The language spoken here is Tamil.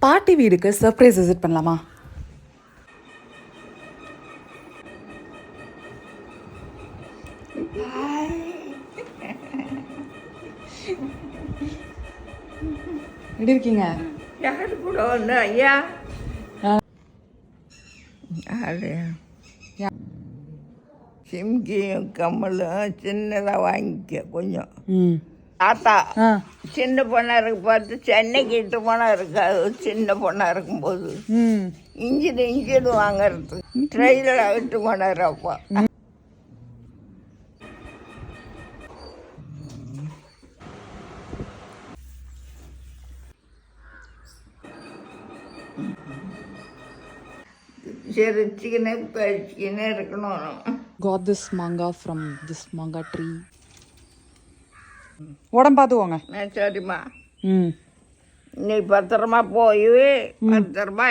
பாட்டி வீடுக்கு சர்ப்ரைஸ் விசிட் பண்ணலாமா? எப்படி இருக்கீங்க? யாரு கூட வந்து ஐயா யாரு சிம்கியும் கம்மலும் சின்னதாக வாங்கிக்க கொஞ்சம். தாத்தா சின்ன பொண்ணா இருக்கு பார்த்து சென்னைக்கு இட்டு போனா இருக்காது. சின்ன பொண்ணா இருக்கும்போது இன்ஜின் வாங்கறதுக்கு ட்ரெயினில் விட்டு போனார் அப்பா. சிரிச்சுக்கினே பழிச்சுக்கினே இருக்கணும். Got this manga from this manga tree. உடம்பு பார்த்துக்கோங்க. சரிம்மா, நீ பத்திரமா போய் பத்திரமா